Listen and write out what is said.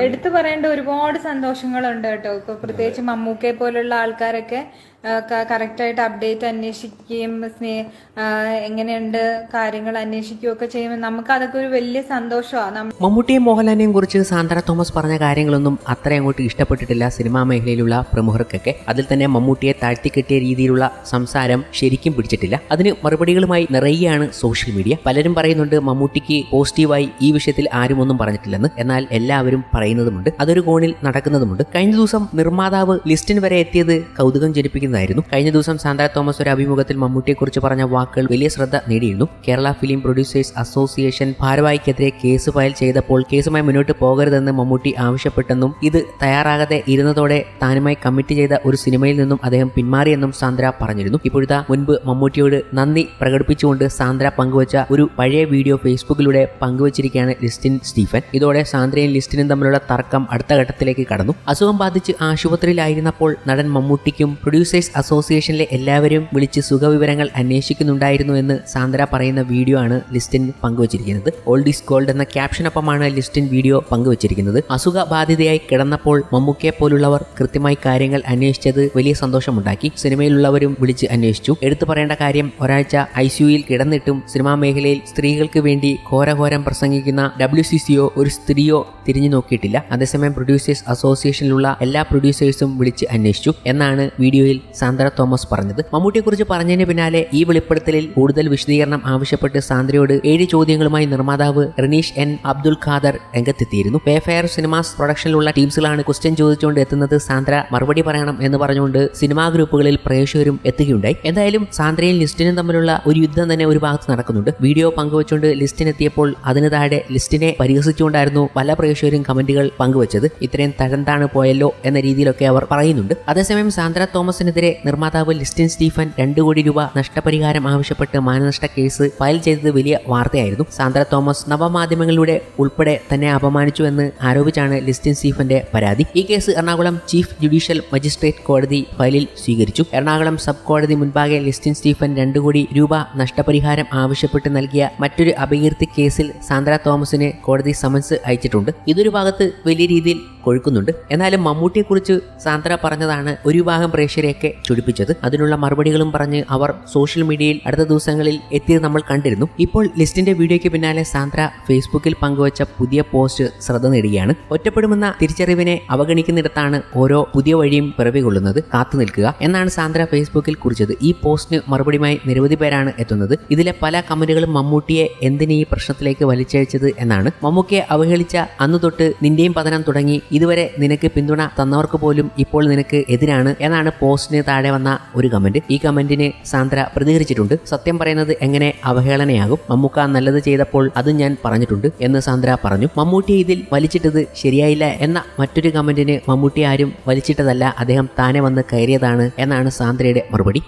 എടുത്തു പറയേണ്ട ഒരുപാട് സന്തോഷങ്ങളുണ്ട് കേട്ടോ. ഇപ്പൊ പ്രത്യേകിച്ച് മമ്മൂക്കയെ പോലുള്ള ആൾക്കാരൊക്കെ കറക്റ്റായിട്ട് അപ്ഡേറ്റ് അന്വേഷിക്കുകയും എങ്ങനെയുണ്ട് കാര്യങ്ങൾ അന്വേഷിക്കുകയൊക്കെ ചെയ്യുമ്പോൾ നമുക്ക് അതൊക്കെ ഒരു വലിയ സന്തോഷമാണ്. മമ്മൂട്ടിയും മോഹൻലാലിനെയും കുറിച്ച് സാന്ദ്ര തോമസ് പറഞ്ഞ കാര്യങ്ങളൊന്നും അത്ര അങ്ങോട്ട് ഇഷ്ടപ്പെട്ടിട്ടില്ല സിനിമാ മേഖലയിലുള്ള പ്രമുഖർക്കൊക്കെ. അതിൽ തന്നെ മമ്മൂട്ടിയെ താഴ്ത്തിക്കെട്ടിയ രീതിയിലുള്ള സംസാരം ശരിക്കും പിടിച്ചിട്ടില്ല. അതിന് മറുപടികളുമായി നിറയുകയാണ് സോഷ്യൽ മീഡിയ. പലരും പറയുന്നുണ്ട് മമ്മൂട്ടിക്ക് പോസിറ്റീവായി ഈ വിഷയത്തിൽ ആരും ഒന്നും പറഞ്ഞിട്ടില്ലെന്ന്. എന്നാൽ എല്ലാവരും പറയുന്നതുമുണ്ട്, അതൊരു കോണിൽ നടക്കുന്നതുമുണ്ട്. കഴിഞ്ഞ ദിവസം നിർമ്മാതാവ് ലിസ്റ്റിൻ വരെ എത്തിയത് കൗതുകം ജനിപ്പിക്കുന്നു. കഴിഞ്ഞ ദിവസം സാന്ദ്ര തോമസ് ഒരു അഭിമുഖത്തിൽ മമ്മൂട്ടിയെക്കുറിച്ച് പറഞ്ഞ വാക്കുകൾ വലിയ ശ്രദ്ധ നേടിയിരുന്നു. കേരള ഫിലിം പ്രൊഡ്യൂസേഴ്സ് അസോസിയേഷൻ ഭാരവാഹിക്കെതിരെ കേസ് ഫയൽ ചെയ്തപ്പോൾ കേസുമായി മുന്നോട്ട് പോകരുതെന്ന് മമ്മൂട്ടി ആവശ്യപ്പെട്ടെന്നും ഇത് തയ്യാറാകാതെ ഇരുന്നതോടെ താനുമായി കമ്മിറ്റ് ചെയ്ത ഒരു സിനിമയിൽ നിന്നും അദ്ദേഹം പിന്മാറിയെന്നും സാന്ദ്ര പറഞ്ഞിരുന്നു. ഇപ്പോഴത്തെ മുൻപ് മമ്മൂട്ടിയോട് നന്ദി പ്രകടിപ്പിച്ചുകൊണ്ട് സാന്ദ്ര പങ്കുവച്ച ഒരു പഴയ വീഡിയോ ഫേസ്ബുക്കിലൂടെ പങ്കുവച്ചിരിക്കുകയാണ് ലിസ്റ്റിൻ സ്റ്റീഫൻ. ഇതോടെ സാന്ദ്രയും ലിസ്റ്റിനും തമ്മിലുള്ള തർക്കം അടുത്ത ഘട്ടത്തിലേക്ക് കടന്നു. അസുഖം ബാധിച്ച് ആശുപത്രിയിലായിരുന്നപ്പോൾ നടൻ മമ്മൂട്ടിക്കും പ്രൊഡ്യൂസേഴ്സ് അസോസിയേഷനിലെ എല്ലാവരും വിളിച്ച് സുഖവിവരങ്ങൾ അന്വേഷിക്കുന്നുണ്ടായിരുന്നു എന്ന് സാന്ദ്ര പറയുന്ന വീഡിയോ ആണ് ലിസ്റ്റിൻ പങ്കുവച്ചിരിക്കുന്നത്. ഓൾഡ് ഈസ് ഗോൾഡ് എന്ന ക്യാപ്ഷനൊപ്പമാണ് ലിസ്റ്റിൻ വീഡിയോ പങ്കുവച്ചിരിക്കുന്നത്. അസുഖബാധിതയായി കിടന്നപ്പോൾ മമ്മൂക്കയെ പോലുള്ളവർ കൃത്യമായി കാര്യങ്ങൾ അന്വേഷിച്ചത് വലിയ സന്തോഷമുണ്ടാക്കി. സിനിമയിലുള്ളവരും വിളിച്ച് അന്വേഷിച്ചു. എടുത്തു പറയേണ്ട കാര്യം, ഒരാഴ്ച ICUയിൽ കിടന്നിട്ടും സിനിമാ മേഖലയിൽ സ്ത്രീകൾക്ക് വേണ്ടി ഘോരഘോരം പ്രസംഗിക്കുന്ന WCCO ഒരു സ്ത്രീയോ തിരിഞ്ഞു നോക്കിയിട്ടില്ല. അതേസമയം പ്രൊഡ്യൂസേഴ്സ് അസോസിയേഷനിലുള്ള എല്ലാ പ്രൊഡ്യൂസേഴ്സും വിളിച്ച് അന്വേഷിച്ചു എന്നാണ് വീഡിയോയിൽ സാന്ദ്ര തോമസ് പറഞ്ഞത്. മമ്മൂട്ടിയെക്കുറിച്ച് പറഞ്ഞതിന് പിന്നാലെ ഈ വെളിപ്പെടുത്തലിൽ കൂടുതൽ വിശദീകരണം ആവശ്യപ്പെട്ട് സാന്ദ്രയോട് 7 ചോദ്യങ്ങളുമായി നിർമ്മാതാവ് റനീഷ് N അബ്ദുൽ ഖാദർ രംഗത്തെത്തിയിരുന്നു. പേഫെയർ സിനിമാസ് പ്രൊഡക്ഷനിലുള്ള ടീംസുകളാണ് ക്വസ്റ്റ്യൻ ചോദിച്ചുകൊണ്ട് എത്തുന്നത്. സാന്ദ്ര മറുപടി പറയണം എന്ന് പറഞ്ഞുകൊണ്ട് സിനിമാ ഗ്രൂപ്പുകളിൽ പ്രേക്ഷകരും എത്തുകയുണ്ടായി. എന്തായാലും സാന്ദ്രയും ലിസ്റ്റിനും തമ്മിലുള്ള ഒരു യുദ്ധം തന്നെ ഒരു ഭാഗത്ത് നടക്കുന്നുണ്ട്. വീഡിയോ പങ്കുവച്ചുകൊണ്ട് ലിസ്റ്റിനെത്തിയപ്പോൾ അതിന് താഴെ ലിസ്റ്റിനെ പരിഹസിച്ചുകൊണ്ടായിരുന്നു പല പ്രേക്ഷകരും കമന്റുകൾ പങ്കുവച്ചത്. ഇത്രയും തഴന്താണ് പോയല്ലോ എന്ന രീതിയിലൊക്കെ അവർ പറയുന്നുണ്ട്. അതേസമയം സാന്ദ്ര തോമസിനെതിരെ നിർമ്മാതാവ് ലിസ്റ്റിൻ സ്റ്റീഫൻ 2 കോടി രൂപ നഷ്ടപരിഹാരം ആവശ്യപ്പെട്ട് മാനനഷ്ട കേസ് ഫയൽ ചെയ്തത് വലിയ വാർത്തയായിരുന്നു. സാന്ദ്ര തോമസ് നവമാധ്യമങ്ങളിലൂടെ ഉൾപ്പെടെ തന്നെ അപമാനിച്ചു എന്ന് ആരോപിച്ചാണ് ലിസ്റ്റിൻ സ്റ്റീഫന്റെ പരാതി. ഈ case Ernakulam chief judicial magistrate കോടതി ഫയലിൽ സ്വീകരിച്ചു. എറണാകുളം സബ് കോടതി മുൻപാകെ ലിസ്റ്റിൻ സ്റ്റീഫൻ 2 കോടി രൂപ നഷ്ടപരിഹാരം ആവശ്യപ്പെട്ട് നൽകിയ മറ്റൊരു അപകീർത്തി കേസിൽ സാന്ദ്ര തോമസിന് കോടതി സമൻസ് അയച്ചിട്ടുണ്ട്. ഇതൊരു ഭാഗത്ത് വലിയ രീതിയിൽ കൊഴുക്കുന്നുണ്ട്. എന്നാലും മമ്മൂട്ടിയെക്കുറിച്ച് സാന്ദ്ര പറഞ്ഞതാണ് ഒരു വിഭാഗം പ്രേക്ഷകരെയൊക്കെ ചൊടിപ്പിച്ചത്. അതിനുള്ള മറുപടികളും പറഞ്ഞ് അവർ സോഷ്യൽ മീഡിയയിൽ അടുത്ത ദിവസങ്ങളിൽ എത്തിയത് നമ്മൾ കണ്ടിരുന്നു. ഇപ്പോൾ ലിസ്റ്റിന്റെ വീഡിയോയ്ക്ക് പിന്നാലെ സാന്ദ്ര ഫേസ്ബുക്കിൽ പങ്കുവച്ച പുതിയ പോസ്റ്റ് ശ്രദ്ധ നേടുകയാണ്. ഒറ്റപ്പെടുമെന്ന തിരിച്ചറിവിനെ അവഗണിക്കുന്നിടത്താണ് ഓരോ പുതിയ വഴിയും പിറവികൊള്ളുന്നത്, കാത്തു നിൽക്കുക എന്നാണ് സാന്ദ്ര ഫേസ്ബുക്കിൽ കുറിച്ചത്. ഈ പോസ്റ്റിന് മറുപടിയുമായി നിരവധി പേരാണ് എത്തുന്നത്. ഇതിലെ പല കമന്റുകളും മമ്മൂട്ടിയെ എന്തിന് ഈ പ്രശ്നത്തിലേക്ക് വലിച്ചഴിച്ചത് എന്നാണ്. മമ്മൂക്കയെ അവഹേളിച്ച അന്നു തൊട്ട് നിന്റെയും പതനം തുടങ്ങി, ഇതുവരെ നിനക്ക് പിന്തുണ തന്നവർക്ക് പോലും ഇപ്പോൾ നിനക്ക് എതിരാണ് എന്നാണ് പോസ്റ്റിന് താഴെ വന്ന ഒരു കമന്റ്. ഈ കമന്റിന് സാന്ദ്ര പ്രതികരിച്ചിട്ടുണ്ട്. സത്യം പറയുന്നത് എങ്ങനെ അവഹേളനയാകും? മമ്മൂക്ക നല്ലത് ചെയ്തപ്പോൾ അതും ഞാൻ പറഞ്ഞിട്ടുണ്ട് എന്ന് സാന്ദ്ര പറഞ്ഞു. മമ്മൂട്ടിയെ ഇതിൽ വലിച്ചിട്ടത് ശരിയായില്ല എന്ന മറ്റൊരു കമന്റിന് മമ്മൂട്ടി ആരും വലിച്ചിട്ടതല്ല, അദ്ദേഹം താനെ വന്ന് കയറിയതാണ് എന്നാണ് സാന്ദ്രയുടെ മറുപടി.